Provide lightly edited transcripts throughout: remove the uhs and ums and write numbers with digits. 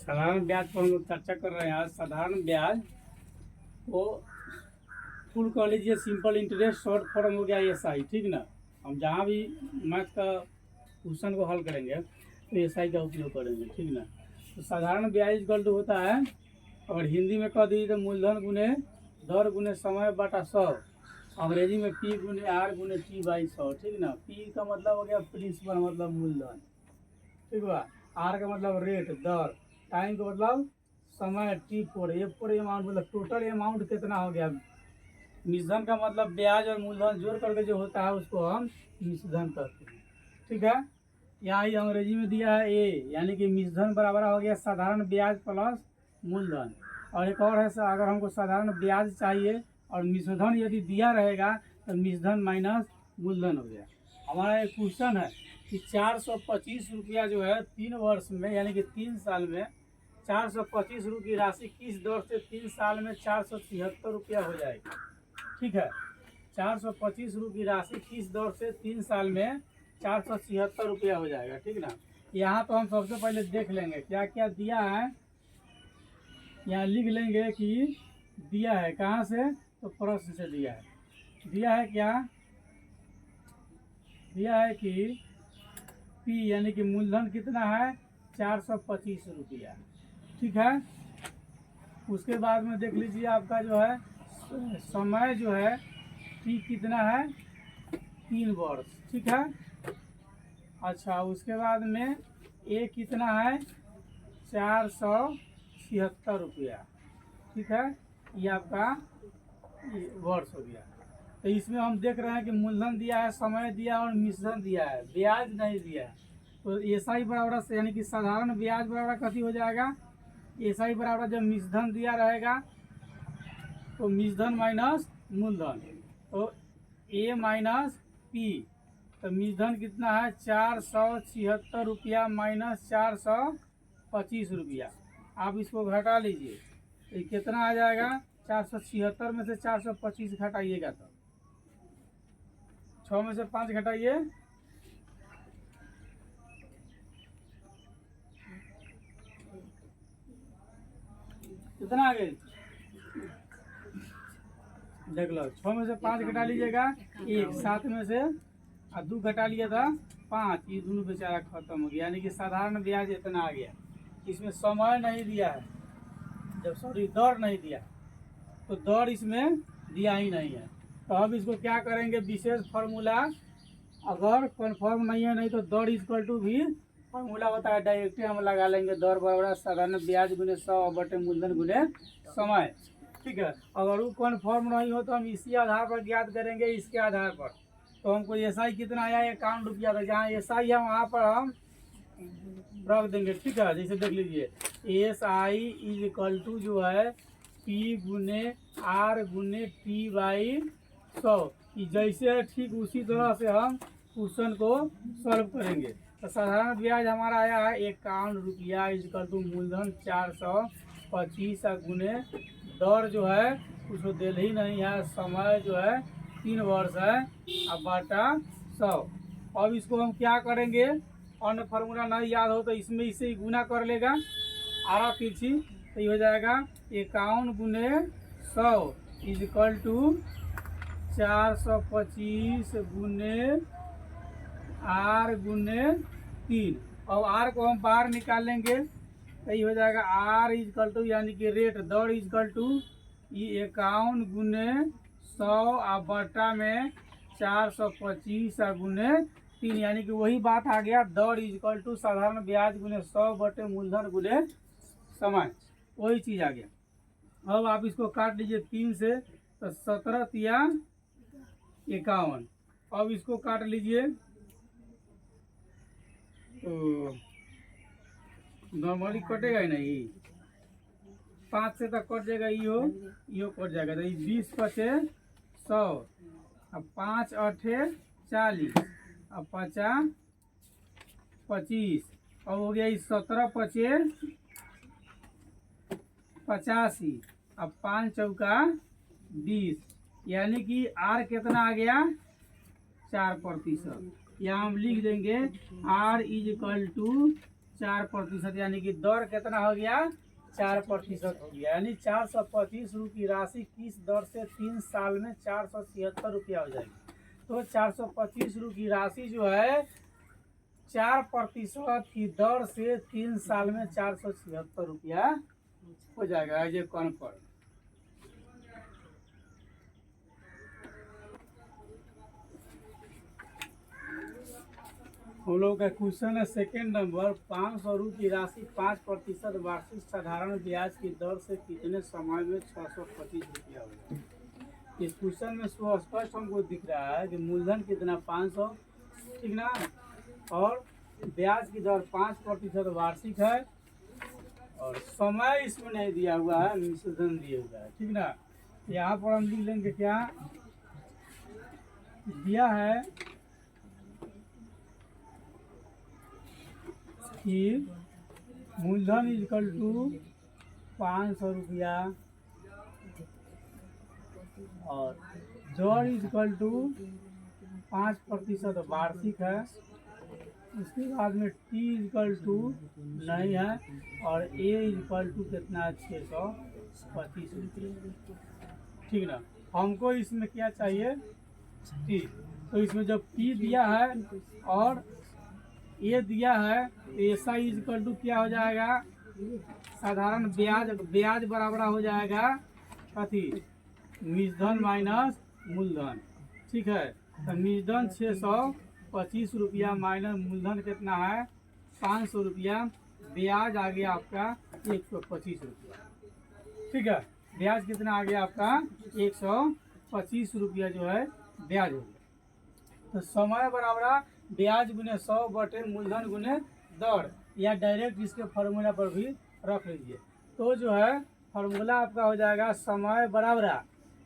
साधारण ब्याज पर हम लोग चर्चा कर रहे हैं। आज साधारण ब्याज को फुल कह लीजिए, सिंपल इंटरेस्ट, शॉर्ट फॉर्म हो गया एसआई। ठीक ना। हम जहाँ भी मैथ का क्वेश्चन को हल करेंगे तो एसआई का उपयोग करेंगे। ठीक ना। तो साधारण ब्याज इक्वल टू होता है, अगर हिंदी में कह दीजिए तो मूलधन गुने दर गुने समय बटा 100। अंग्रेजी में पी गुने आर गुने टी बाई 100। ठीक ना। पी का मतलब हो गया प्रिंसिपल, मतलब मूलधन। ठीक बा। आर का मतलब रेट, दर। टाइम का मतलब समय, टी फोर। ए फोर अमाउंट मतलब टोटल अमाउंट कितना हो गया। मिश्रण का मतलब ब्याज और मूलधन जोड़ करके जो होता है उसको हम मिश्रण कहते हैं। ठीक है। यहाँ ही अंग्रेजी में दिया है ए, यानी कि मिश्रण बराबर हो गया साधारण ब्याज प्लस मूलधन। और एक और है, अगर हमको साधारण ब्याज चाहिए और मिश्रधन यदि दिया रहेगा तो मिश्रधन माइनस मूलधन हो गया। हमारा एक क्वेश्चन है कि 425 रुपया जो है 3 वर्ष में, यानी कि 3 साल में 425 रुपये की राशि किस दर से 3 साल में 476 रुपया हो जाएगी। ठीक है। 425 रुपये की राशि किस दर से 3 साल में 476 रुपया हो जाएगा। ठीक ना। यहाँ तो हम सबसे पहले देख लेंगे क्या क्या दिया है। यहाँ लिख लेंगे कि दिया है कहाँ से, तो प्रश्न से दिया है। दिया है क्या, दिया है कि पी यानी कि मूलधन कितना है 425 रुपया। ठीक है। उसके बाद में देख लीजिए आपका जो है समय जो है टी कितना है 3 वर्ष। ठीक है। अच्छा, उसके बाद में ए कितना है 476 रुपया। ठीक है। ये आपका वर्ष हो गया। तो इसमें हम देख रहे हैं कि मूलधन दिया है, समय दिया और मिश्रण दिया है, ब्याज नहीं दिया है। तो एसआई बराबर से, यानी कि साधारण ब्याज बराबर कथी हो जाएगा, एसआई बराबर जब मिश्रण दिया रहेगा तो मिश्रण माइनस मूलधन, तो ए माइनस पी। तो मिश्रण कितना है 476 रुपया माइनस 425 रुपया। आप इसको घटा लीजिए तो कितना आ जाएगा, 476 में से 425 घटाइएगा तो 6 में से 5 घटाइए, कितना आ गई, देख लो। 6 में से 5 घटा लीजिएगा, 1, 7 में से 2 घटा लिया था 5, ये दोनों बेचारा खत्म हो गया। यानी कि साधारण ब्याज इतना आ गया। इसमें समय नहीं दिया है, जब सॉरी दर नहीं दिया तो दर इसमें दिया ही नहीं है। तो अब इसको क्या करेंगे, विशेष फार्मूला, अगर कन्फर्म नहीं है नहीं तो दर इक्वल टू भी फार्मूला होता है, डायरेक्ट हम लगा लेंगे। दर बराबर साधारण ब्याज गुने 100 बटे मूलधन गुने समय। ठीक है। अगर वो कन्फर्म नहीं हो तो हम इसी आधार पर ज्ञात करेंगे, इसके आधार पर। तो हमको एसआई कितना आया 51 रुपया था, जहाँ एसआई है वहाँ पर हम रख देंगे। ठीक है। जैसे देख लीजिए एसआई इज इक्वल टू जो है पी गुने आर गुने टी बाई 100। जैसे है ठीक उसी तरह से हम क्वेश्चन को सॉल्व करेंगे। तो साधारण ब्याज हमारा आया है 51 रुपया इजकल टू मूलधन 425 गुने दर जो है उसको दे ही नहीं है, समय जो है 3 वर्ष है, अब बाटा 100। अब इसको हम क्या करेंगे, अन्य फार्मूला नहीं याद हो तो इसमें इसे ही गुना कर लेगा, आरा पीछी। तो ये हो जाएगा 51 गुने 100 इजकल टू 425 गुने आर गुने 3। अब आर को हम बाहर निकालेंगे तो ये हो जाएगा आर इजकल टू, यानी कि रेट दर इजकल टू ये 51 गुने 100 आ बटा में 425 गुने 3, यानी कि वही बात आ गया, दर इजकल टू साधारण ब्याज गुने 100 बटे मूलधन गुने समय, वही चीज़ आ गया। अब आप इसको काट लीजिए 3 से, तो 17 तिया 51। अब इसको काट लीजिए तो नॉर्मली कटेगा ही नहीं, 5 से तक कट जाएगा, यो कट जाएगा। तो 20 पचे 100, अब 5 अठे 40, अब 50 25, अब हो गया 17 पचे 85, अब 5 चौका 20, यानी कि आर कितना आ गया 4%। यहाँ हम लिख देंगे आर इज इक्वल टू 4%, यानी कि दर कितना हो गया 4% हो गया, यानी 425 रु की राशि किस दर से 3 साल में 476 रुपया हो जाएगी। तो 425 रु की राशि जो है 4% की दर से 3 साल में 476 रुपया हो जाएगा। As a confirm. हम लोग का क्वेश्चन है सेकेंड नंबर, 500 रु की राशि 5% वार्षिक साधारण ब्याज की दर से कितने समय में 625 रुपया होगा। इस क्वेश्चन में स्पष्ट हमको दिख रहा है कि मूलधन कितना 500, ठीक ना, और ब्याज की दर 5% वार्षिक है, और समय इसमें नहीं दिया हुआ है, मिश्रधन दिया हुआ है, ठीक ना। यहाँ पर हम लिख लेंगे क्या दिया है कि मूलधन इजकल टू 500 रुपया और दर इजकल टू 5% वार्षिक है। उसके बाद में टी इजकल टू नहीं है, और ए इजकल टू कितना है 625 रुपये, ठीक ना। हमको इसमें क्या चाहिए टी, तो इसमें जब पी दिया है और ये दिया है तो ऐसा इजकल टू क्या हो जाएगा, साधारण ब्याज बराबर हो जाएगा कथी, मिश्रधन माइनस मूलधन, ठीक है। तो मिश्रधन 625 रुपया माइनस मूलधन कितना है 500 रुपया, ब्याज आ गया आपका 125 रुपया, ठीक है। ब्याज कितना आ गया आपका 125 रुपया जो है ब्याज हो गया। तो समय बराबर ब्याज गुने 100 बटे मूलधन गुने दर, या डायरेक्ट इसके फार्मूला पर भी रख लीजिए। तो जो है फार्मूला आपका हो जाएगा समय बराबर,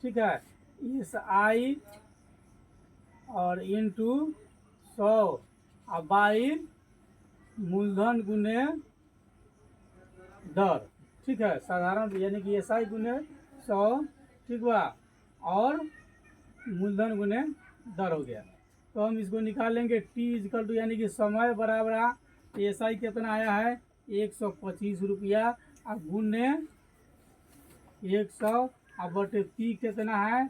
ठीक है, इस आई और इनटू 100 और बाई मूलधन गुने दर, ठीक है, साधारण यानी कि एस आई गुने 100, ठीक बा, और मूलधन गुने दर हो गया। तो हम इसको निकालेंगे टी इजकल टू, यानी कि समय बराबर एस आई कितना आया है 125 रुपया और गुने 100 और बटे पी कितना है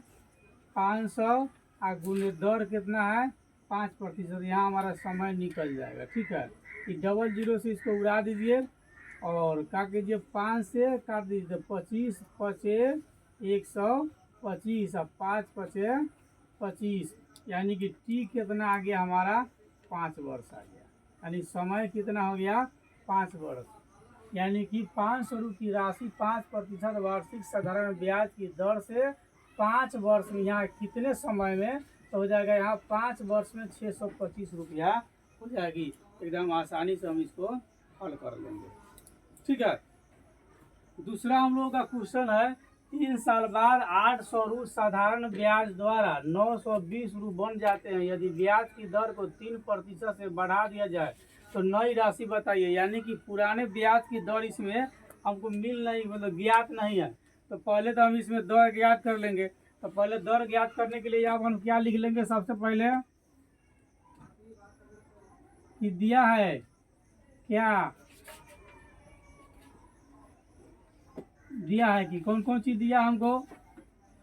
500 और गुने दर कितना है 5%। यहाँ हमारा समय निकल जाएगा, ठीक है। ये डबल जीरो से इसको उड़ा दीजिए और क्या कीजिए 5 से काट दीजिए, 25 पचे 125 और 5 पचे 25, यानी कि टी कितना आ गया हमारा 5 वर्ष आ गया, यानी समय कितना हो गया 5 वर्ष, यानी कि 500 रु की राशि 5% वार्षिक साधारण ब्याज की दर से 5 वर्ष में, यहाँ कितने समय में, तो हो जाएगा यहाँ 5 वर्ष में 625 रुपया हो जाएगी। एकदम आसानी से हम इसको हल कर लेंगे, ठीक है। दूसरा हम लोगों का क्वेश्चन है 3 साल बाद 800 रु साधारण ब्याज द्वारा 920 रु बन जाते हैं। यदि ब्याज की दर को 3% से बढ़ा दिया जाए तो नई राशि बताइए। यानी कि पुराने ब्याज की दर इसमें हमको मिल नहीं, मतलब ज्ञात नहीं है, तो पहले तो हम इसमें दर ज्ञात कर लेंगे। तो पहले दर ज्ञात करने के लिए आप हम क्या लिख लेंगे, सबसे पहले कि दिया है क्या, दिया है कि कौन कौन चीज दिया हमको,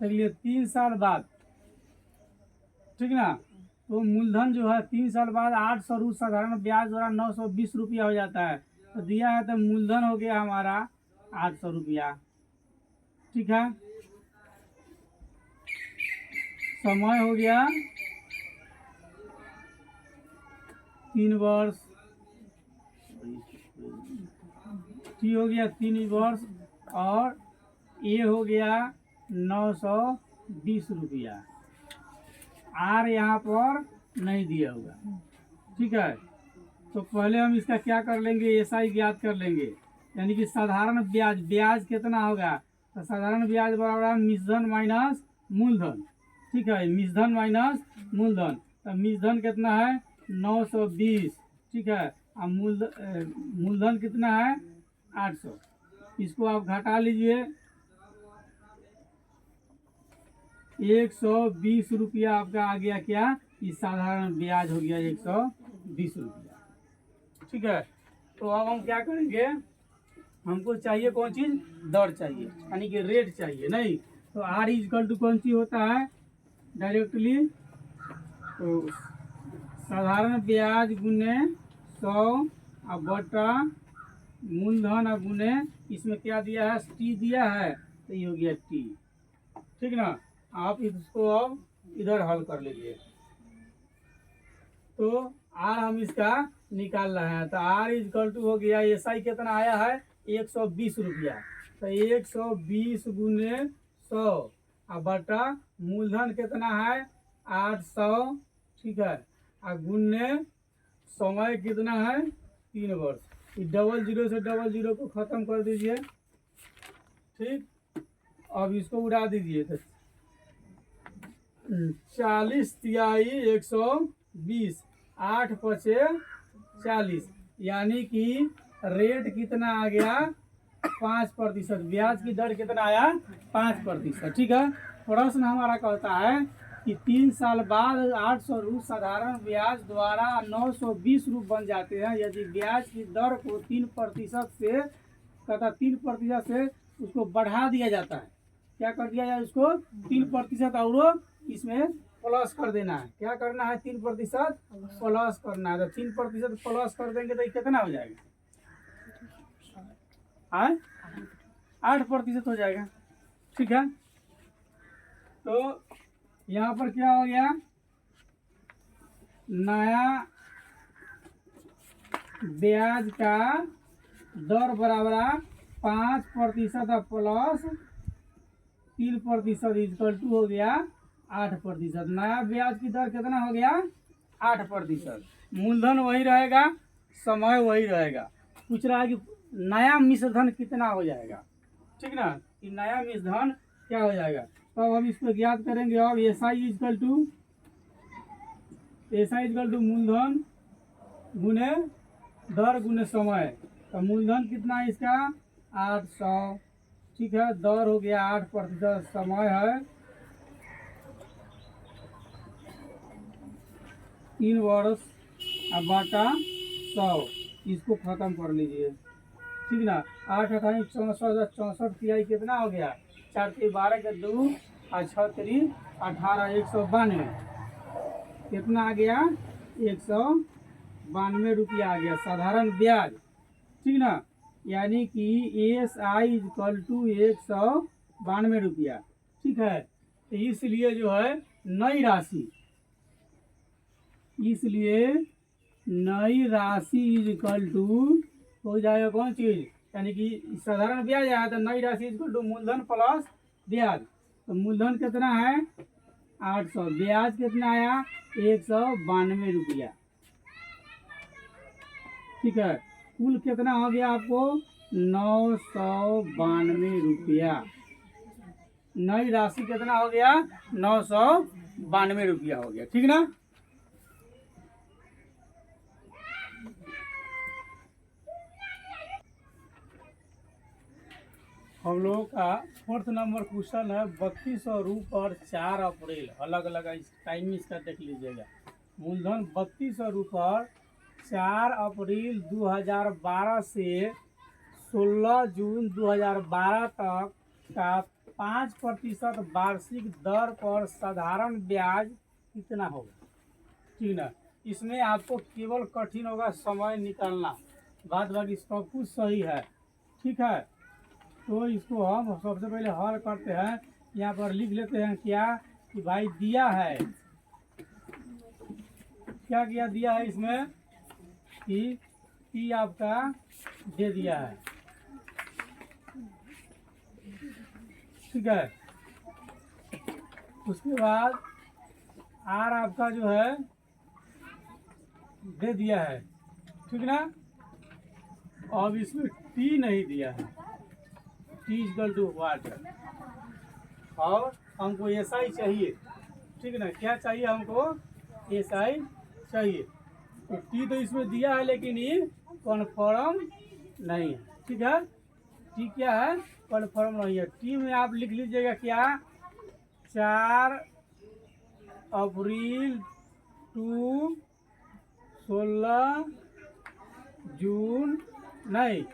चलिए 3 साल बाद, ठीक ना। तो मूलधन जो है 3 साल बाद 800 रु साधारण ब्याज द्वारा 920 रुपया हो जाता है। तो दिया है तो मूलधन हो गया हमारा 800 रुपया, ठीक है। समय हो गया 3 वर्ष, टी हो गया 3 वर्ष, और ये हो गया 920 रुपया। आर यहाँ पर नहीं दिया हुआ, ठीक है। तो पहले हम इसका क्या कर लेंगे, एसआई ज्ञात कर लेंगे, यानी कि साधारण ब्याज कितना होगा, तो साधारण ब्याज बराबर मिश्रधन माइनस मूलधन, ठीक है, मिश्रधन माइनस मूलधन। तो मिश्रधन कितना है 920, ठीक है, और मूलधन कितना है 800। इसको आप घटा लीजिए, 120 रुपया आपका आ गया क्या, इस साधारण ब्याज हो गया 120 रुपया, ठीक है। तो अब हम क्या करेंगे, हमको चाहिए कौन चीज़, दर चाहिए, यानी कि रेट चाहिए नहीं। तो आर इजकल टू कौन सी होता है डायरेक्टली, तो साधारण ब्याज गुने 100 और बटा मूलधन और गुने, इसमें क्या दिया है, टी दिया है, तो ये हो गया टी। ठीक ना। आप इसको अब इधर हल कर लीजिए। तो आर हम इसका निकाल रहे हैं, तो आर इजकल टू हो गया, एस आई कितना आया है 120 रुपया, तो 120 गुने 100 और बटा मूलधन कितना है 800। ठीक है, और गुने समय कितना है 3 वर्ष। इस डबल जीरो से डबल जीरो को ख़त्म कर दीजिए। ठीक, अब इसको उड़ा दीजिए, तो 40 तिहाई 120, 8 पचे 40, यानी कि रेट कितना आ गया 5%। ब्याज की दर कितना आया 5%। ठीक है, प्रश्न हमारा कहता है कि 3 साल बाद 800 रूप साधारण ब्याज द्वारा 920 रूप बन जाते हैं यदि ब्याज की दर को 3% से, कहता 3% से उसको बढ़ा दिया जाता है। क्या कर दिया जाए, उसको 3% और इसमें प्लस कर देना है। क्या करना है, 3% प्लस करना है। तो 3% प्लस कर देंगे तो ये कितना हो जाएगा, 8% हो जाएगा। ठीक है, तो यहाँ पर क्या हो गया, नया ब्याज का दर बराबर 5% प्लस 3% इक्वल टू हो गया 8%। नया ब्याज की दर कितना हो गया 8%। मूलधन वही रहेगा, समय वही रहेगा। पूछ रहा है कि नया मिश्रधन कितना हो जाएगा। ठीक ना, कि नया मिश्रधन क्या हो जाएगा, तो हम इसको ज्ञात करेंगे। अब एस आई इक्वल टू मूलधन गुने दर गुने समय। तो मूलधन कितना है इसका 800। ठीक है, दर हो गया 8%, समय है 3 वर्ष, अब बाटा 100, इसको खत्म कर लीजिए। ठीक ना, 8 अठाई 64, 64 तिहाई कितना हो गया, 4 3 12 के 2 और 6 3 18, 192 कितना आ गया 192 रुपया आ गया साधारण ब्याज। ठीक ना, यानी कि एस आई इक्वल टू 192 रुपया। ठीक है, तो इसलिए जो है नई राशि, इसलिए नई राशि इक्वल टू हो जाएगा कौन चीज़, यानी कि साधारण ब्याज आया तो नई राशि इक्वल टू मूलधन प्लस ब्याज। तो मूलधन कितना है 800, ब्याज कितना आया 192 रुपया। ठीक है, कुल कितना हो गया आपको 992 रुपया। नई राशि कितना हो गया 992 रुपया हो गया। ठीक ना, हम लोगों का 4th नंबर क्वेश्चन है 3200 रूप पर 4 अप्रैल, अलग अलग टाइम इसका देख लीजिएगा। मूलधन 3200 रूप पर 4 अप्रैल 2012 से 16 जून 2012 तक का 5% वार्षिक दर पर साधारण ब्याज कितना होगा। ठीक ना, इसमें आपको केवल कठिन होगा समय निकालना, बाद बाकी सब कुछ सही है। ठीक है, तो इसको हम सबसे पहले हल करते हैं। यहाँ पर लिख लेते हैं क्या कि भाई दिया है, क्या किया दिया है इसमें कि टी आपका दे दिया है। ठीक है, उसके बाद आर आपका जो है दे दिया है। ठीक ना, अब इसमें टी नहीं दिया है, टी इक्वल टू वाटर, और हमको एस आई चाहिए। ठीक ना, क्या चाहिए हमको एस आई चाहिए। तो टी तो इसमें दिया है लेकिन ये कन्फर्म नहीं है। ठीक है, टी क्या है कन्फर्म नहीं है। टी में आप लिख लीजिएगा क्या 4 अप्रैल टू 16 जून नहीं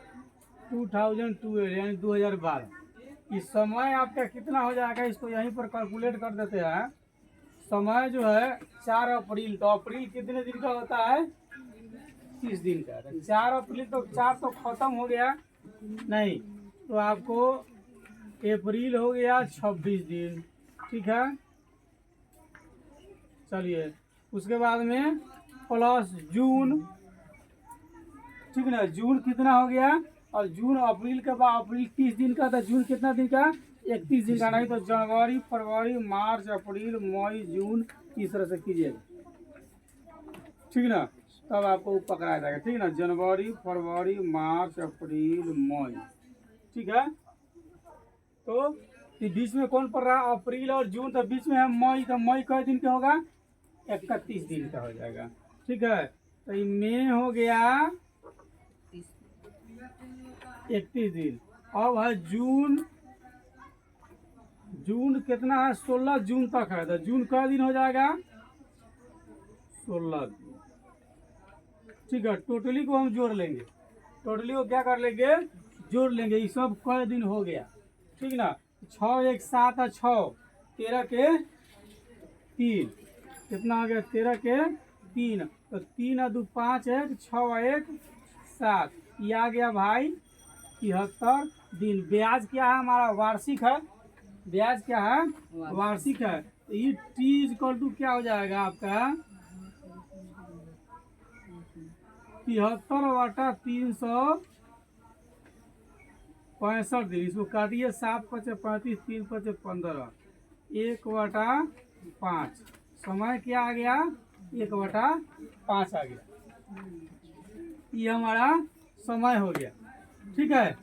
2012 यानी 2012। इस समय आपका कितना हो जाएगा, इसको यहीं पर कैलकुलेट कर देते हैं। समय जो है 4 अप्रैल, तो अप्रैल कितने दिन का होता है, 30 दिन का। 4 अप्रैल तो 4 तो खत्म हो गया नहीं, तो आपको अप्रैल हो गया 26 दिन, ठीक है। चलिए उसके बाद में प्लस जून, ठीक ना, जून कितना हो गया, और जून अप्रैल के बाद अप्रैल 30 दिन का था, जून कितना दिन का, 31 दिन का। नहीं तो जनवरी फरवरी मार्च अप्रैल मई जून, इस तरह से कीजिएगा, ठीक ना, तब आपको पकड़ा जाएगा, ठीक ना। जनवरी फरवरी मार्च अप्रैल मई, ठीक है। तो बीच में कौन पड़ रहा है, अप्रैल और जून, तो बीच में है मई, तो मई कै दिन का होगा, 31 दिन का हो जाएगा, ठीक है। तो ये मई हो गया 31 दिन। अब है जून, जून कितना है, 16 जून तक है, तो जून कै दिन हो जाएगा, 16 दिन, ठीक है। टोटली को हम जोड़ लेंगे, टोटली को क्या कर लेंगे, जोड़ लेंगे, ये सब कै दिन हो गया, ठीक ना। 6 1 7 है 6, 13 के 3, कितना हो गया, 13 के 3, तो 3 और 2 5 1 6 और 1 7, ये आ गया भाई 73 दिन। ब्याज क्या है हमारा, वार्षिक है, ब्याज क्या है, वार्षिक है। तो ये टी इक्वल टू क्या हो जाएगा आपका, 73/365 दिन। इसको काटिए, 7 × 5 = 35, 3 × 5 = 15, 1/5। समय क्या आ गया, 1/5 आ गया, ये हमारा समय हो गया, ठीक है।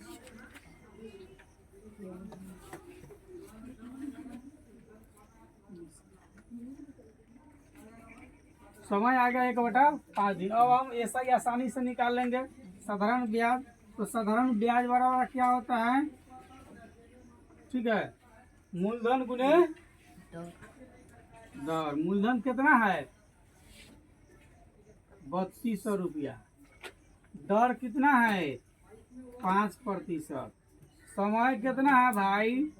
समय आ गया 1/5 दिन। अब हम ऐसा ही आसानी से निकाल लेंगे साधारण ब्याज। तो साधारण ब्याज बराबर क्या होता है, ठीक है, मूलधन गुने दर। मूलधन कितना है, 3200 रुपया, दर कितना है, 5%। समय कितना है भाई,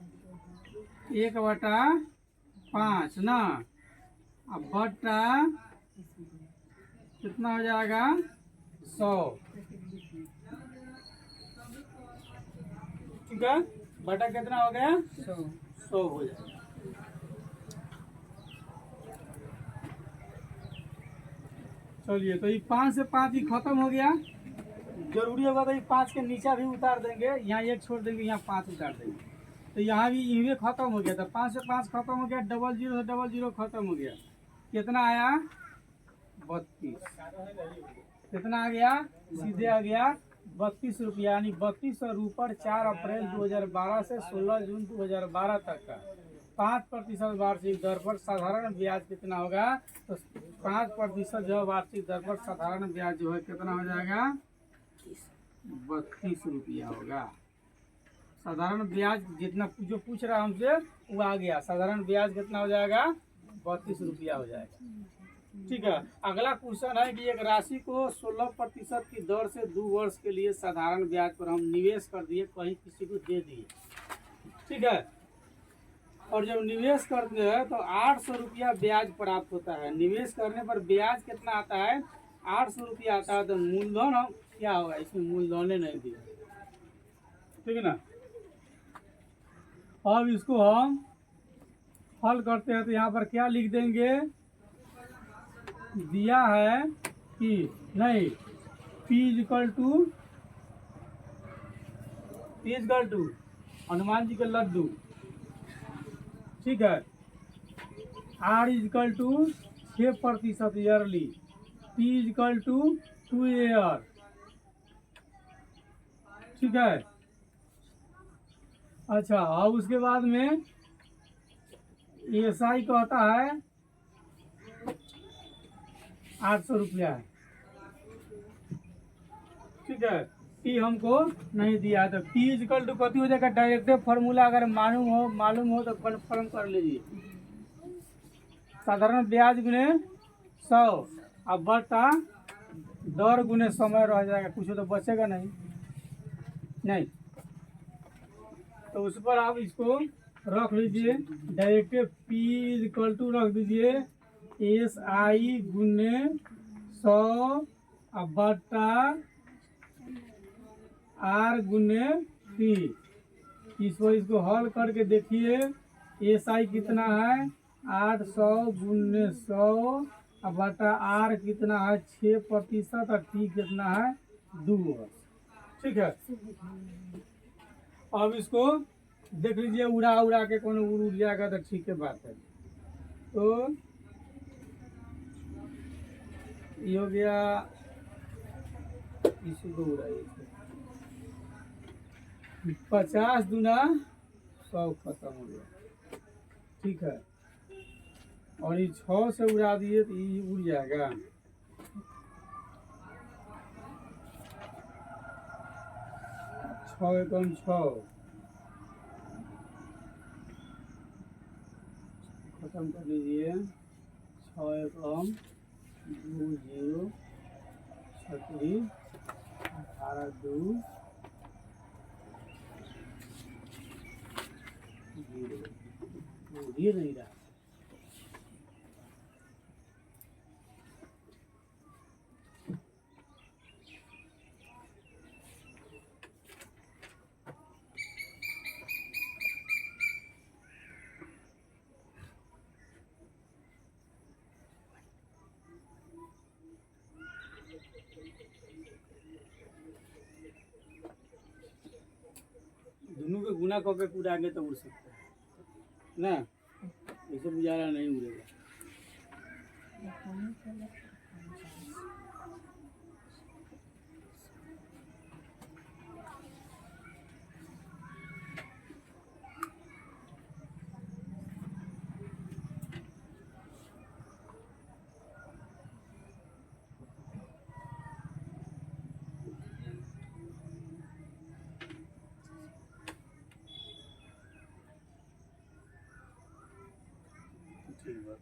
1/5 ना, अब बटा कितना हो जाएगा, 100, ठीक है। बटा कितना हो गया, 100 हो जाएगा। चलिए, तो ये 5 से 5 ही खत्म हो गया। जरूरी होगा तो ये 5 के नीचे भी उतार देंगे, यहाँ 1 छोड़ देंगे, यहाँ 5 उतार देंगे, तो यहाँ भी ये खत्म हो गया। तो 5 से 5 खत्म हो गया, 00 से 00 खत्म हो गया, कितना आया, 32। कितना आ गया, सीधे आ गया 32 रुपया, यानी 3200 रुपये 4 अप्रैल 2012 से 16 जून 2012 तक का 5% वार्षिक दर पर साधारण ब्याज कितना होगा। तो 5% जो वार्षिक दर पर साधारण ब्याज जो है कितना हो जाएगा, 32 रुपया होगा। साधारण ब्याज जितना जो पूछ रहा है हमसे वो आ गया, साधारण ब्याज कितना हो जाएगा, 32 रुपया हो जाएगा, ठीक है। अगला क्वेश्चन है कि एक राशि को 16% की दर से 2 वर्ष के लिए साधारण ब्याज पर हम निवेश कर दिए, कहीं किसी को दे दिए, ठीक है। और जब निवेश करते हैं तो 800 रुपया ब्याज प्राप्त होता है। निवेश करने पर ब्याज कितना आता है, 800 रुपया आता है। तो मूलधन हम क्या होगा, इसमें मूलधन नहीं दिया, ठीक है ना। अब इसको हम हल करते हैं, तो यहाँ पर क्या लिख देंगे, दिया है कि नहीं, P equal to Hanuman ji के लड्डू, ठीक है। R equal to 6% yearly, P equal to 2 year, ठीक है। अच्छा, अब उसके बाद में SI कहता है 800 रुपया है, ठीक है। P हमको नहीं दिया, तो P इक्वल टू कथी हो जाएगा, डायरेक्ट फार्मूला अगर मालूम हो तो कन्फर्म कर लीजिए। साधारण ब्याज गुने 100 अब बटा दर गुने समय रह जाएगा, कुछ तो बचेगा नहीं। नहीं तो उस पर आप इसको रख लीजिए, डायरेक्टिव P इक्वल टू रख दीजिए SI गुने 100 बटा R गुने P। इसको हल करके देखिए, SI कितना है 800 गुने 100 बटा R कितना है 6% और T कितना है 2। ठीक है, अब इसको देख लीजिए, उड़ा के कौन उड़ जाएगा तो ठीक है बात है। तो ये हो गया, इसी को उड़ाइए, 50 दूना 100 खत्म हो गया। ठीक है, और ये 6 से उड़ा दिए तो ये उड़ जाएगा। 6 एकम 6 खत्म कर लीजिए। 6 एकम 2 0 36 18 2 0 ये नहीं रहा। दोनों के गुना करके उड़ाएंगे तो उड़ सकता है ना, ऐसे गुजारा नहीं उड़ेगा।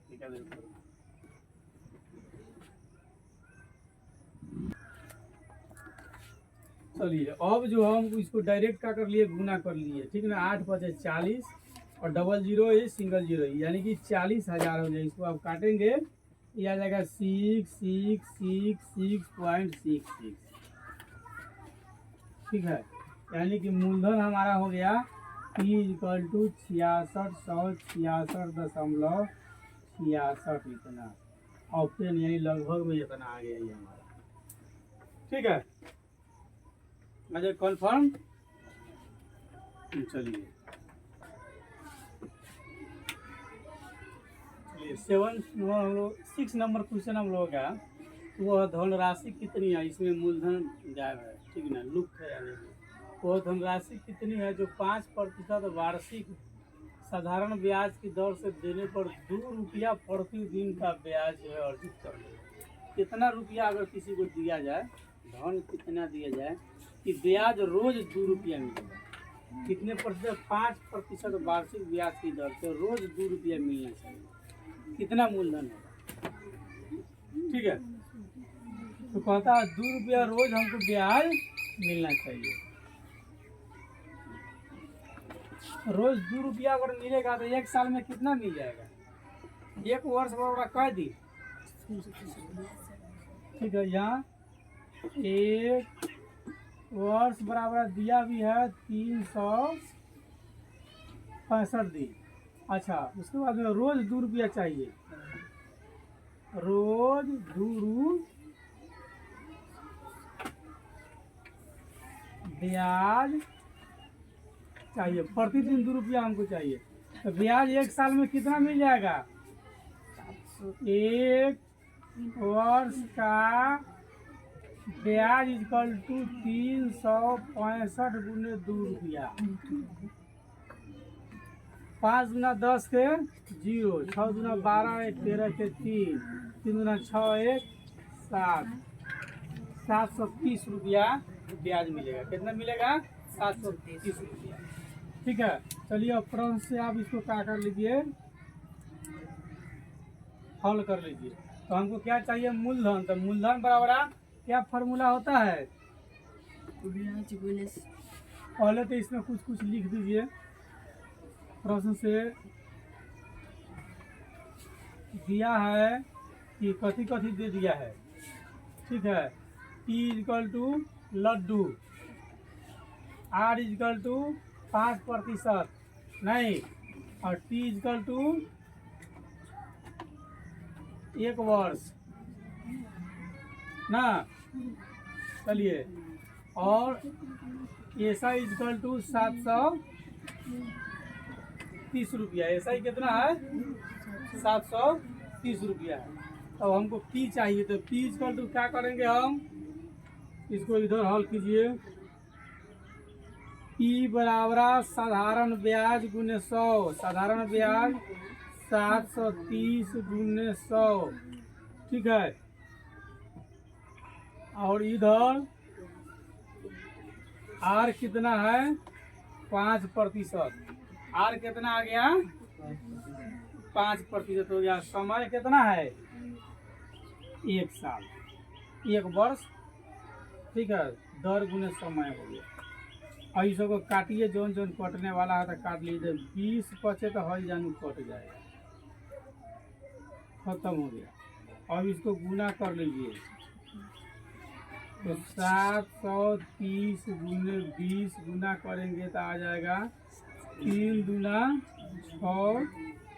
ठीक है, चलिए अब जो हम इसको डायरेक्ट क्या कर लिए, गुना कर लिए। ठीक है ना, 8 5 40 और 00 है सिंगल 0 यानी कि 40,000 हो जाए। इसको आप काटेंगे, ये आ जाएगा 66666.66। ठीक है, यानी कि मूलधन हमारा हो गया P इक्वल टू 6666.66 इतना ऑप्शन, यानी लगभग में इतना आ गया ये हमारा। ठीक है, अच्छा कन्फर्म। चलिए 7 नंबर हम लोग 6 नंबर क्वेश्चन हम लोग का, वह धनराशि कितनी है, इसमें मूलधन गायब है। ठीक है ना, लुप्त है, यानी वह धनराशि कितनी है जो 5% वार्षिक साधारण ब्याज की दर से देने पर 2 रुपया प्रतिदिन का ब्याज जो है अर्जित कर ले। कितना रुपया अगर किसी को दिया जाए, धन कितना दिया जाए कि ब्याज रोज 2 रुपया मिलेगा, कितने प्रतिशत, 5% वार्षिक ब्याज की दर से रोज 2 रुपया मिलना चाहिए, कितना मूलधन होगा। ठीक है, तो कहता है 2 रुपया रोज हमको ब्याज मिलना चाहिए। रोज 2 रुपया अगर मिलेगा तो 1 साल में कितना मिल जाएगा, 1 वर्ष बराबर कह दी। ठीक है, यहाँ 1 वर्ष बराबर दिया भी है 365 दिन। अच्छा, उसके बाद में रोज 2 रुपया चाहिए, रोज 2 ब्याज चाहिए, प्रतिदिन 2 रुपया हमको चाहिए। तो ब्याज 1 साल में कितना मिल जाएगा, 1 वर्ष का ब्याज इक्वल टू 365 गुने 2 रुपया। 5 दूना 10 के 0, 6 दूना 12 1 13 के 3, 3 दूना 6 1 7, 730 रुपया ब्याज मिलेगा। कितना मिलेगा, 730 रुपया। ठीक है, चलिए अब प्रश्न से आप इसको क्या कर लीजिए, हल कर लीजिए। तो हमको क्या चाहिए, मूलधन। तो मूलधन बराबर क्या फार्मूला होता है? ब्याज गुने पहले तो इसमें कुछ कुछ लिख दीजिए प्रश्न से दिया है कि कथी कथी दे दिया है, ठीक है। T इजकल टू लड्डू, R इजकल टू 5% नहीं, और T इजकल टू 1 वर्ष ना। चलिए, और ऐसा इजकल टू 730 रुपया। ऐसा ही कितना है? 730 रुपया है। अब हमको पी चाहिए, तो पी इजकल टू क्या करेंगे हम? इसको इधर हल कीजिए। पी बराबर साधारण ब्याज गुने 100। साधारण ब्याज 730 गुने 100, ठीक है। और इधर आर कितना है? 5%। आर कितना आ गया? 5% हो गया। समय कितना है? 1 साल, 1 वर्ष, ठीक है। दर गुने समय हो गया। और इस को काटिए, जोन जोन कटने वाला है तो काट लीजिए। 20 बचे तो हर जानू कट जाएगा, खत्म हो गया। अब इसको गुना कर लीजिए, तो 730 गुने 20 गुना करेंगे तो आ जाएगा 3 दूना 6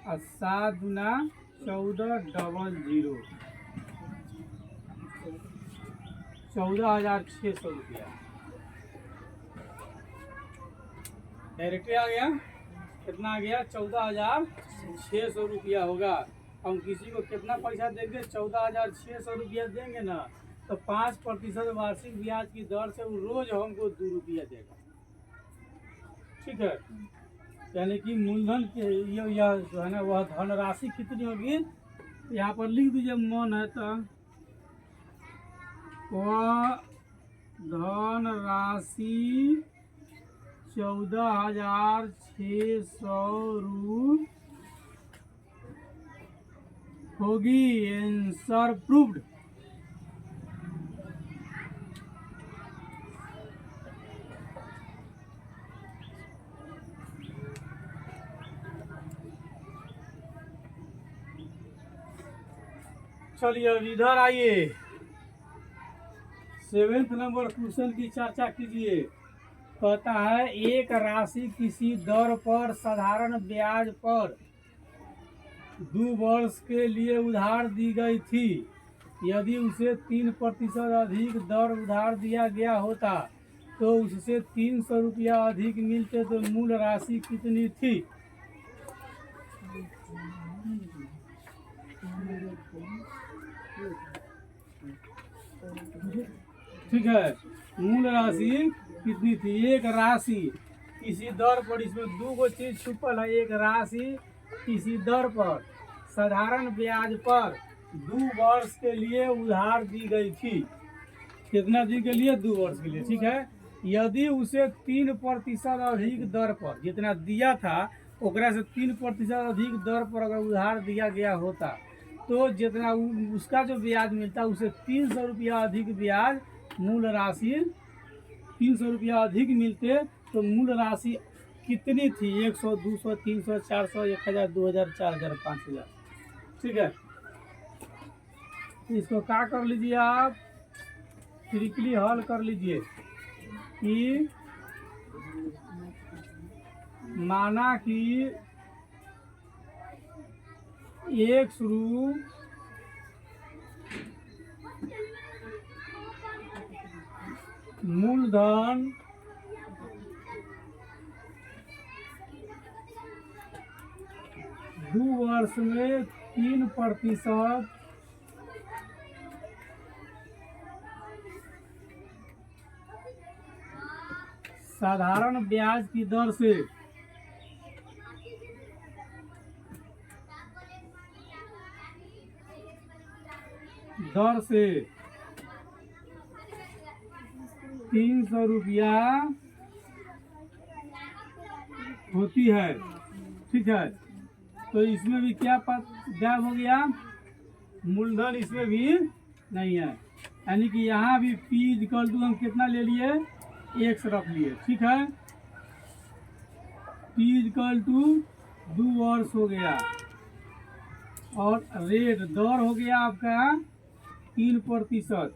और 7 दूना 14 डबल 0, 14,600 रुपया डायरेक्ट आ गया। कितना आ गया? 14,600 रुपया होगा। हम किसी को कितना पैसा देंगे? 14,600 रुपया देंगे ना, तो 5% वार्षिक ब्याज की दर से वो रोज हमको 2 रुपया देगा, ठीक है। यानी कि मूलधन के यह जो है ना, वह धनराशि कितनी होगी? यहाँ पर लिख दीजिए, मन है तो। वह धनराशि 14,600 रु होगी। Answer proved. चलिए अब इधर आइए, 7th नंबर क्वेश्चन की चर्चा कीजिए। कहता है एक राशि किसी दर पर साधारण ब्याज पर 2 वर्ष के लिए उधार दी गई थी। यदि उसे 3% अधिक दर उधार दिया गया होता तो उससे 300 रुपया अधिक मिलते, तो मूल राशि कितनी थी? ठीक है, मूल राशि कितनी थी? एक राशि किसी दर पर, इसमें 2 गो चीज छुपल है। एक राशि किसी दर पर साधारण ब्याज पर 2 वर्ष के लिए उधार दी गई थी। कितना दी के लिए? 2 वर्ष के लिए, ठीक है। यदि उसे 3% अधिक दर पर, जितना दिया था ओकरा से 3% अधिक दर पर अगर उधार दिया गया होता तो जितना उसका जो ब्याज मिलता उसे 300 रुपया अधिक ब्याज, मूल राशि 300 रुपया अधिक मिलते, तो मूल राशि कितनी थी? 100, 200, 300, 400, 1000, 2000, 4000, 5000, ठीक है। इसको क्या कर लीजिए आप? ट्रिकली हल कर लीजिए कि माना कि 1 शुरू मूलधन 2 वर्ष में 3% साधारण ब्याज की दर से दर से 300 रुपया होती है, ठीक है। तो इसमें भी क्या गायब हो गया? मूलधन इसमें भी नहीं है। यानी कि यहाँ भी P इक्वल टू हम कितना ले लिए, x रख लिए, ठीक है। P इक्वल टू 2 वर्ष हो गया, और रेट दर हो गया आपका 3%।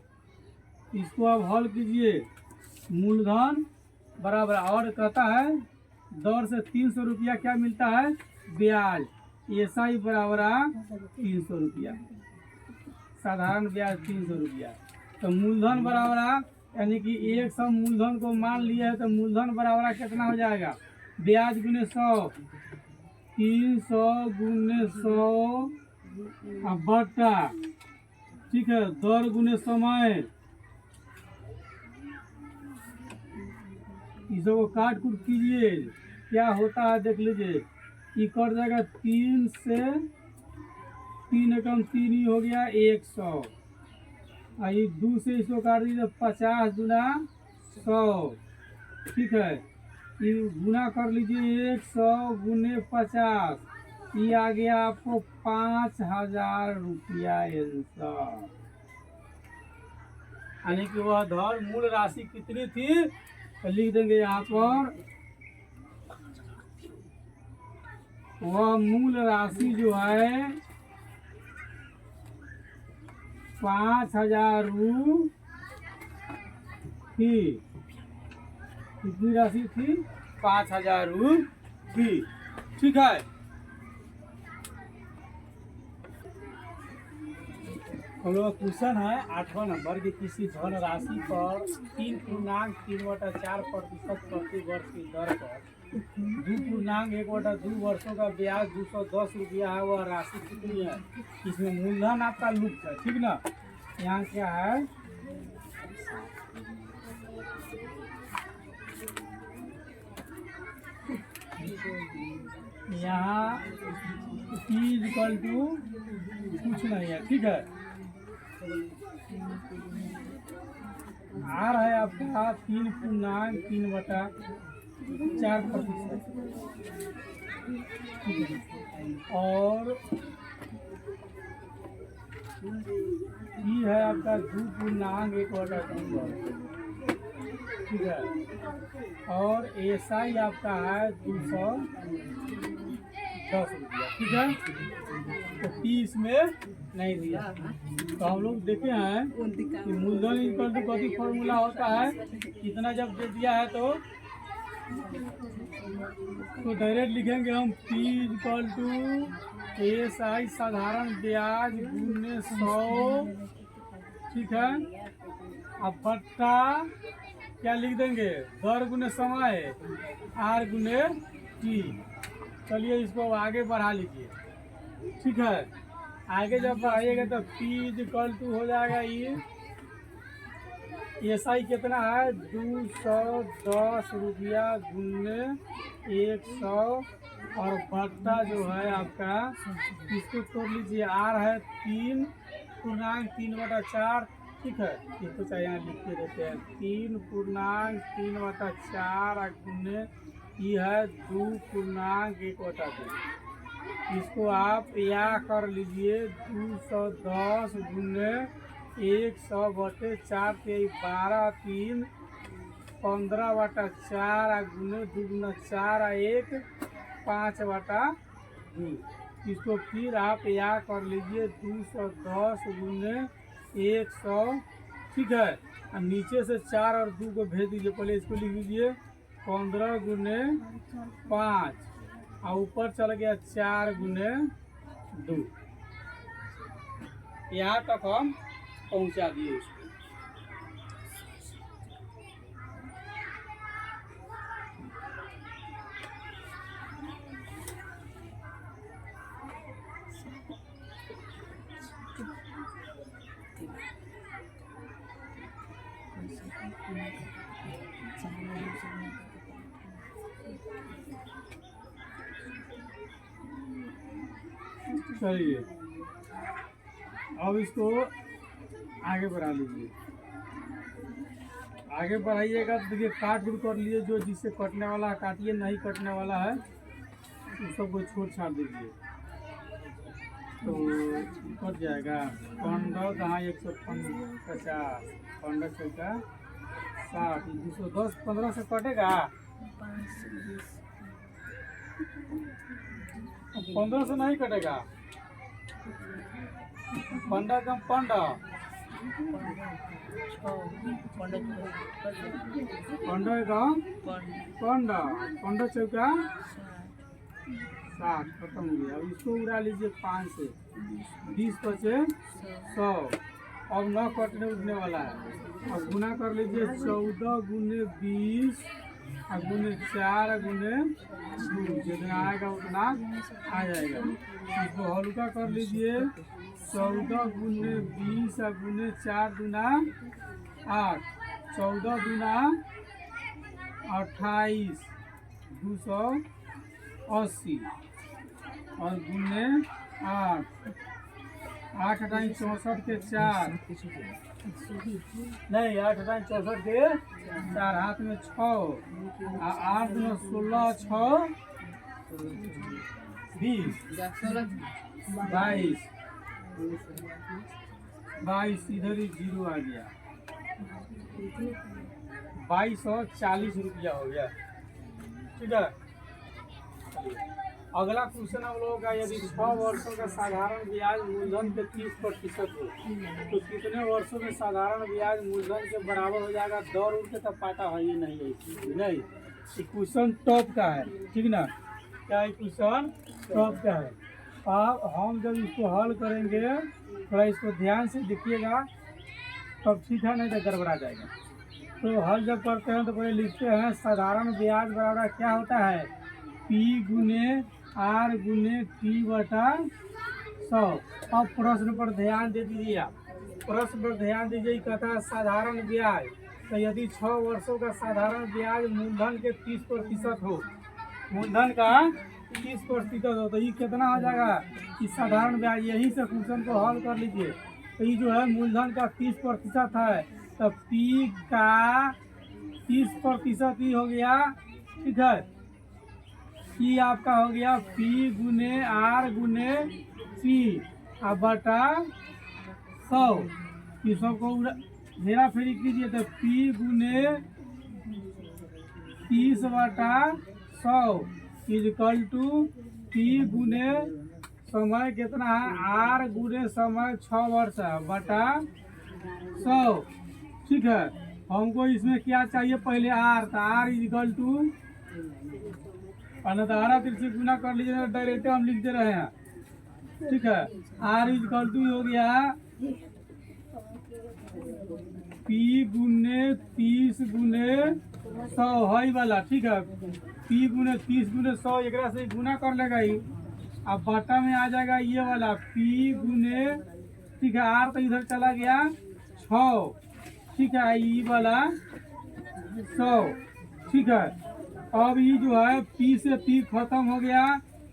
इसको आप हल कीजिए, मूलधन बराबर, और कहता है दर से 300 रुपया क्या मिलता है, ब्याज। SI बराबर 300 रुपया, साधारण ब्याज 300 रुपया। तो मूलधन बराबर यानी कि 100 मूलधन को मान लिया है, तो मूलधन बराबर कितना हो जाएगा, ब्याज गुने 100, 300 गुने 100 बट्टा, ठीक है, दर गुने समय। इस सबको काट कूट कीजिए, क्या होता है देख लीजिए। ये कट जाएगा 3 से 3 एकम 3 ही हो गया 100, और ये 2 से इसको काट दीजिए 50 गुना 100, ठीक है। ये गुना कर लीजिए 100 गुने 50, ये आ गया आपको 5000 रुपया आंसर। यानी कि वह धन मूल राशि कितनी थी, तो लिख देंगे यहाँ पर, वह मूल राशि जो है 5000 रु थी। कितनी राशि थी, 5000 रु थी, ठीक है। हम लोग क्वेश्चन है 8वां नंबर की, किसी धन राशि पर 3.3/4% प्रति वर्ष की दर पर 2.1/2 वर्षों का ब्याज 210 रुपया है, वह राशि कितनी है। इसमें मूलधन आपका लुप्त है, ठीक ना। यहाँ क्या है, यहाँ P इक्वल टू कुछ नहीं है, ठीक है। आर है आपका 3.3/4%, और ये है आपका 2.1/2, ठीक है। और SI आपका है 210 रुपया, ठीक है। तो 30 में नहीं दिया। तो हम लोग देखे हैं कि मूलधन इक्वल टू कथी फॉर्मूला होता है, इतना जब दे दिया है तो डायरेक्ट लिखेंगे हम P इक्वल टू SI साधारण ब्याज गुने 100, ठीक है। अब बट्टा क्या लिख देंगे, दर गुने समय, R गुने T। चलिए इसको आगे बढ़ा लीजिए, ठीक है। आगे जब बढ़ाइएगा तो P इक्वल टू हो जाएगा, ये SI कितना है 210 रुपया गुने 100, और बट्टा जो है आपका, इसको तोड़ लीजिए, R है 3.3/4, ठीक है। इसको चाहे यहाँ लिख के देते हैं 3.3/4 गुने ये है 2.1/2। इसको आप या कर लीजिए 210 गुने 100 बटे 4 के 12, 3 15/4 गुने 2 गुना 4 1 5/2। इसको फिर आप या कर लीजिए 210 गुने 100, ठीक है। और नीचे से 4 और 2 को भेज दीजिए, पहले इसको लिख लीजिए 15 गुने 5, और ऊपर चल गया 4 गुने 2। यहाँ तक हम पहुँचा दिए इसको। चलिए अब इसको आगे बढ़ा लीजिए। आगे बढ़ाइएगा तो देखिए काट उट कर लिए, जो जिससे कटने वाला है काटिए, नहीं कटने वाला है उस सबको छोड़ छाड़ दीजिए। तो कट जाएगा 15 कहाँ 150 15 चौका 60 210 15 से कटेगा 15 से नहीं कटेगा 15 कम 15 15 कम 15 चौका 60 खत्म हो गया। अब इसको उड़ा लीजिए 5 से 20 बचे 100। अब 9 कटने उठने वाला है। अब गुना कर लीजिए 14 गुने 20 और गुने 4 और गुने 2 जितना आएगा उतना आ जाएगा। इसको हल्का कर लीजिए 14 गुने 20 और गुने 4 दूना 8 14 दूना 28 280 और गुने 8 8 टाइम 64 के 4 नहीं 8 टाइम 64 के 4 हाथ में 6 8 में 16 6 20 22 इधर ही जीरो आ गया 2240 रुपया हो गया। ठीक है, अगला क्वेश्चन हम लोगों का यदि 6 वर्षों का साधारण ब्याज मूलधन के 30% हो तो कितने वर्षों में साधारण ब्याज मूलधन के बराबर हो जाएगा? दौड़ उड़ के तब पाता है ये नहीं है नहीं, ये क्वेश्चन टॉप का है। ठीक ना, क्या ये क्वेश्चन टॉप का है। अब हम जब इसको हल करेंगे थोड़ा इसको ध्यान से देखिएगा तब ठीक है, नहीं तो गड़बड़ा जाएगा। तो हल जब करते हैं तो पहले लिखते हैं साधारण ब्याज बराबर क्या होता है? P गुने R गुने T बटा 100। अब प्रश्न पर ध्यान दे दीजिए, आप प्रश्न पर ध्यान दीजिए। कहता है साधारण ब्याज, तो यदि 6 वर्षों का साधारण ब्याज मूलधन के 30% हो, मूलधन का 30% हो तो ये कितना हो जाएगा? कि साधारण ब्याज, यही से क्वेश्चन को हल कर लीजिए। तो ये जो है मूलधन का 30% है, तो P का 30% ही हो गया। ठीक है, P आपका हो गया P गुने R गुने P और बटा 100। ये सबको हेरा फेरी कीजिए तो P गुने 30 बटा 100 इजकल टू P गुने समय कितना है? R गुने समय 6 वर्ष है बटा 100। ठीक है, हमको इसमें क्या चाहिए? पहले R, तो R इजकल टू अनदारा से गुना कर लीजिए, डायरेक्ट हम लिख दे रहे हैं। ठीक है, R इजकल टू हो गया P गुने 30 गुने 100 है वाला। ठीक है, P गुने 30 गुने 100 एक से गुना कर लेगा ही। अब बटा में आ जाएगा ये वाला P गुने, ठीक है, R तो इधर चला गया 6। ठीक है, ये वाला 100। ठीक है, अब ये जो है P से P खत्म हो गया,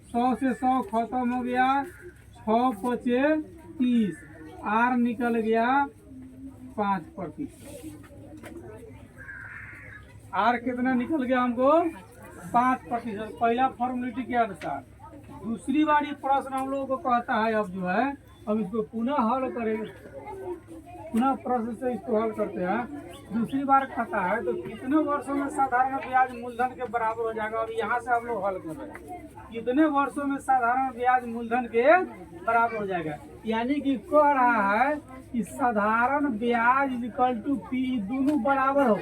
100 से 100 खत्म हो गया, 6 बचे 30, R निकल गया 5%। R कितना निकल गया हमको? 5%। पहला फॉर्मेलिटी के अनुसार। दूसरी बारी प्रश्न हम लोगों को कहता है, अब जो है हम इसको पुनः हल करेंगे, पुनः प्रश्न से इसको हल करते हैं। दूसरी बार कहता है तो कितने वर्षों में साधारण ब्याज मूलधन के बराबर हो जाएगा? अभी यहाँ से हम लोग हल कर रहे हैं कितने वर्षों में साधारण ब्याज मूलधन के बराबर हो जाएगा। यानी कि कह रहा है कि साधारण ब्याज इक्वल टू P, दोनों बराबर हो।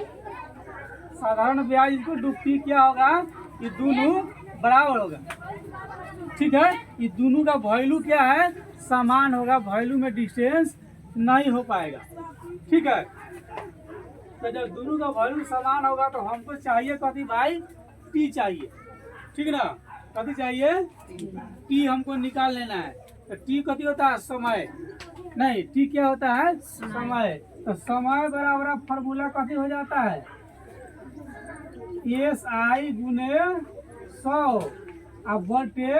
साधारण ब्याज इक्वल टू P क्या होगा? ये दोनों बराबर होगा। ठीक है, ये दोनों का वैल्यू क्या है? समान होगा, वैल्यू में डिस्टेंस नहीं हो पाएगा। ठीक है, तो जब दोनों का वैल्यू समान होगा तो हमको चाहिए कथी भाई? T चाहिए। ठीक ना, कथी चाहिए? T हमको निकाल लेना है। तो T कथी होता है? समय। नहीं, T क्या होता है? समय। तो समय बराबर फॉर्मूला कथी हो जाता है? SI गुने 100 अब बटे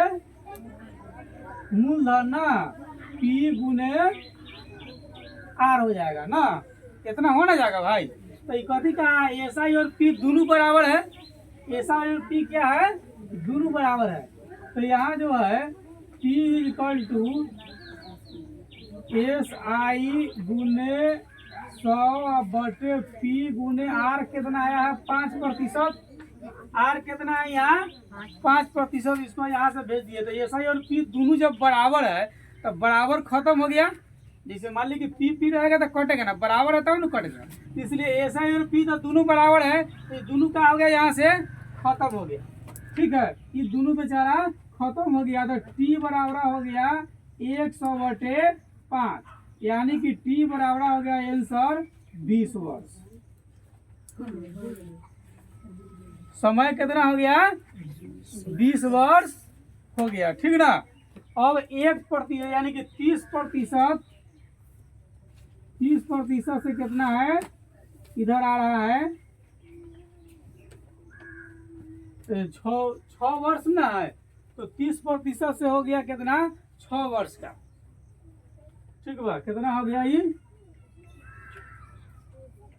मूलधन ना P गुने R हो जाएगा ना, इतना होना जाएगा भाई। तो ये कथी का है? SI और P दोनों बराबर है। SI और P क्या है? दोनों बराबर है। तो यहाँ जो है P इक्वल टू SI गुने 100/P गुने R कितना आया है 5%। R कितना है यहाँ 5%। इसको यहाँ से भेज दिए। तो SI और P दोनों जब बराबर है तो बराबर खत्म हो गया। जैसे मान ली कि P रहेगा तो कटेगा ना, बराबर है तब ना कटेगा। इसलिए SI और P तो दोनों बराबर है, तो ये दोनों का हो गया यहाँ से खत्म हो गया। ठीक है, ये दोनों बेचारा खत्म हो गया। तो T बराबर हो गया 100/5, यानी कि T बराबर हो गया आंसर 20 वर्ष। समय कितना हो गया 20 वर्ष हो गया। ठीक ना। अब 1% यानी कि 30%, 30% से कितना है इधर आ रहा है 6 वर्ष ना है। तो 30% से हो गया कितना 6 वर्ष का। ठीक बा, कितना हो गया ये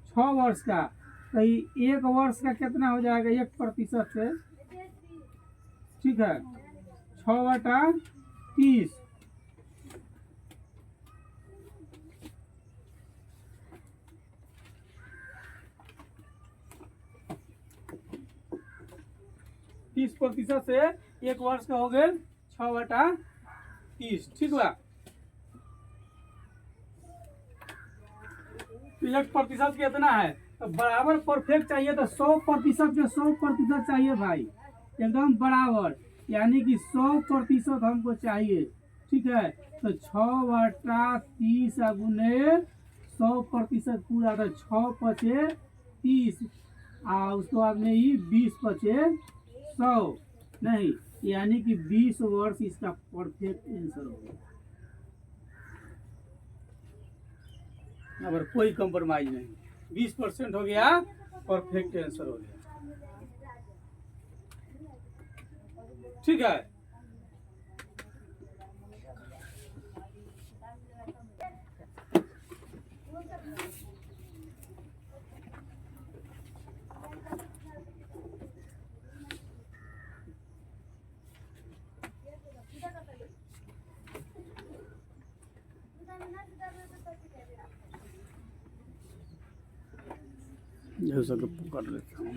6 वर्ष का। तो ये 1 वर्ष का कितना हो जाएगा 1% से। ठीक है, 6/30। तीस प्रतिशत से 1 वर्ष का हो गए 6/30। ठीक बा। 1% कितना है तो बराबर परफेक्ट चाहिए। तो 100% से 100% चाहिए भाई, एकदम बराबर, यानी कि 100% हमको चाहिए। ठीक है, तो 6/30 गुने 100% पूरा। तो 6×5 = 30 और उसके बाद में ही 20×5 = 100 नहीं, यानी कि 20 वर्ष इसका परफेक्ट आंसर होगा। अगर कोई कंप्रोमाइज नहीं, 20% हो गया परफेक्ट आंसर हो गया। ठीक है, जैसा कि पकड़ लेता हूँ।